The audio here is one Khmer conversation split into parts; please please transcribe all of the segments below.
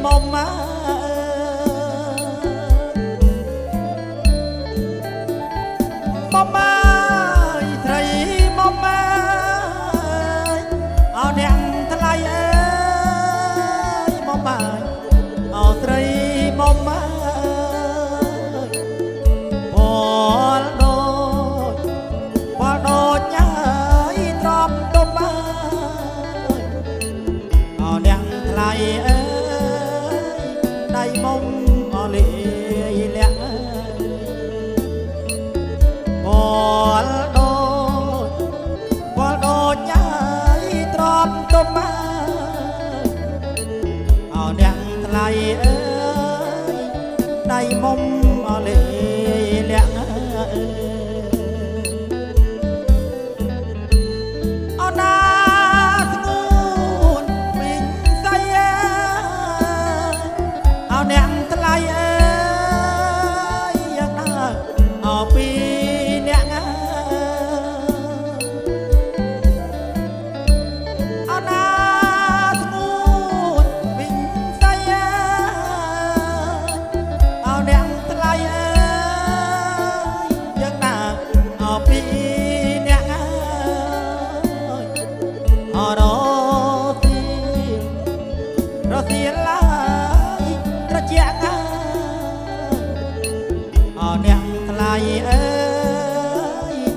មុំមុំត្រីមុំអោអ្នកថ្លៃអើយមុំអោត្រីមុំដូចញ៉ៃទ្រាំដុំអោអ្នកថ្លៃអើយដៃមុំអលាយលាក់ដូចញ៉ៃទ្រាំដុំអោអ្នកថ្លៃអើយដៃមុំអលាយលាក់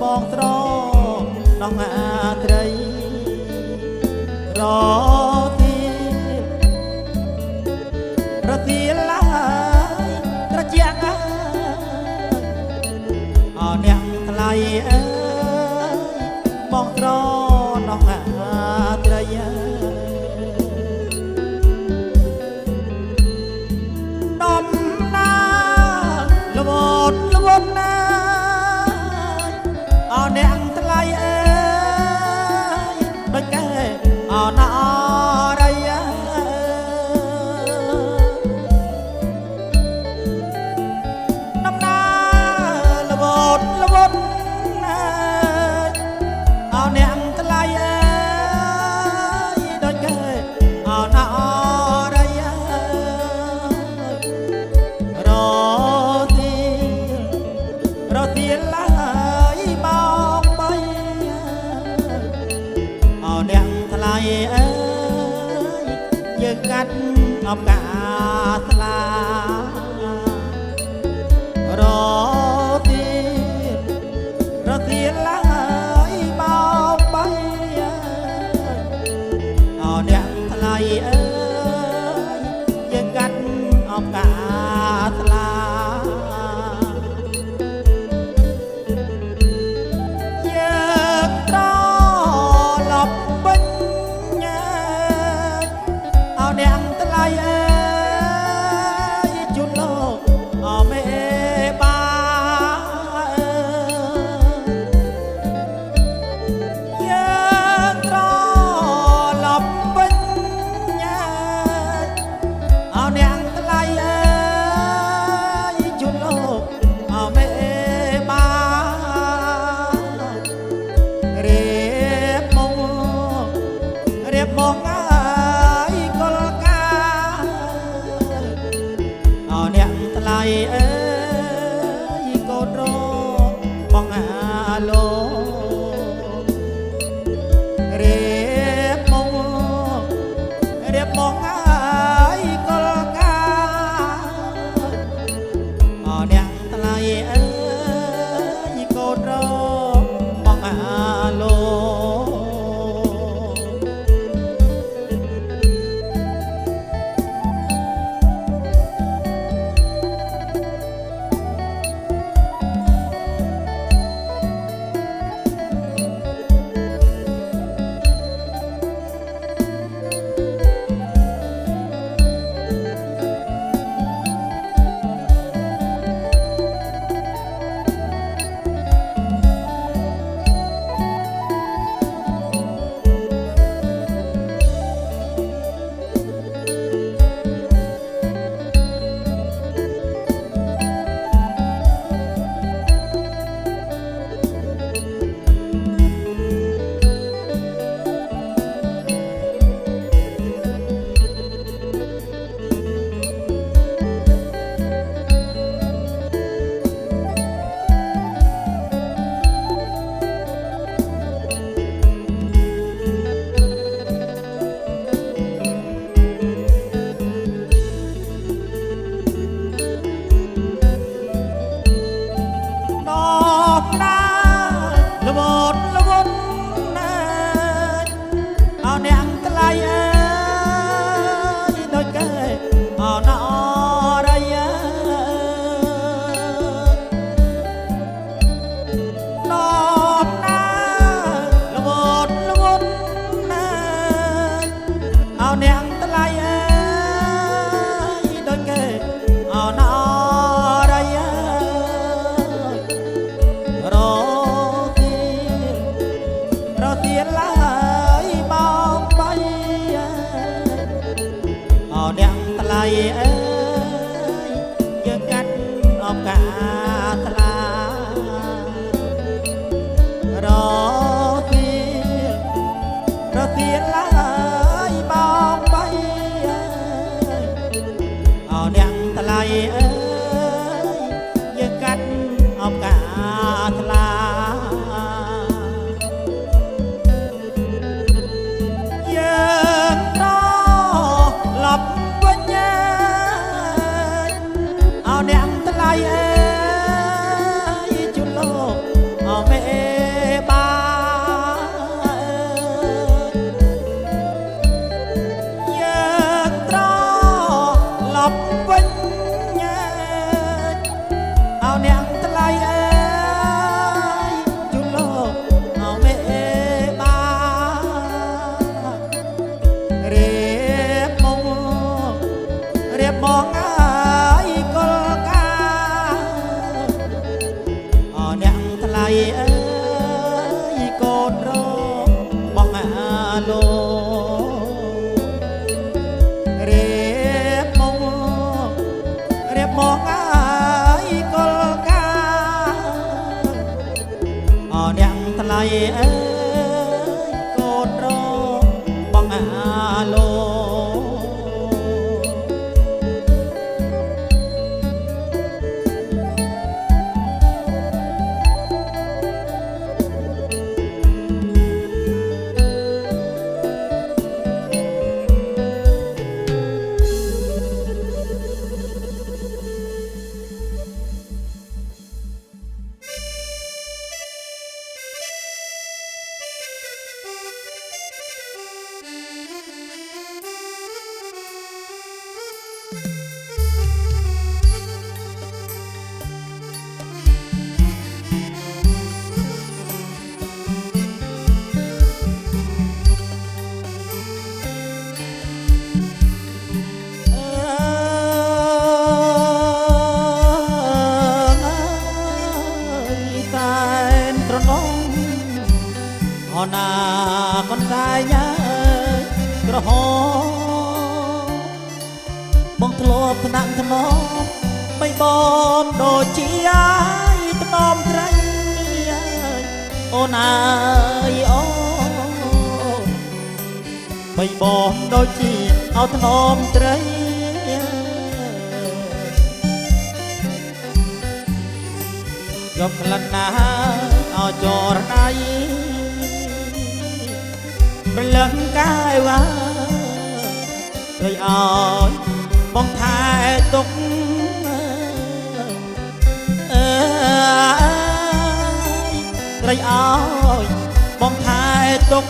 បងត្រនងអាត្រីរទីរទីឡាយត្រជាក់អអ្នកថ្លៃអើយបងត្រនងអាត្រីដំណាលវតណាអអ្នកថ្លៃអើយដូចកែអណារៃដំណាលវតណាអអ្នកថ្លៃអើយដូចកែអណារៃរទីឡាអើយយើងកាត់អបកាស្លារទីឡាយមកបីអអ្នកថ្លៃអើយយើងកាត់អបកាស្លាយើងត្រឡប់វិញអ្នកថ្លៃអើយជូនលោកអមេបាយើងត្រឡប់វិញអអ្នកថ្លៃអើយជូនលោកអមេបារៀបមកថ្លៃអើយកូនរងបងអាឡូរៀបមកហើយកលកាអអ្នកថ្លៃអើយកូនរងបងអាឡូ ថ្លៃអើយយើងកាត់អបកាថ្លារទៀនឡើយបងបីអើអ្នកថ្លៃអើយយើងកាត់អបកាថ្លាយើងឡប់វិញអើអ្នកថ្លៃអើយជុំលោកអមេបាថ្លៃអើយកូនរបងអាឡូអណាកូនកាយញ៉ាក្រហមបងធ្លាប់ថ្នាក់ថ្នមបីបងដូចជាថ្នមត្រីអូនអើយអូនបីបងដូចជាអោថ្នមត្រីយកក្លិនណាអោចរណៃប្រលឹងកាយវ៉ាត្រូវអោយបងថែទុកត្រូវអោយបងថែទុក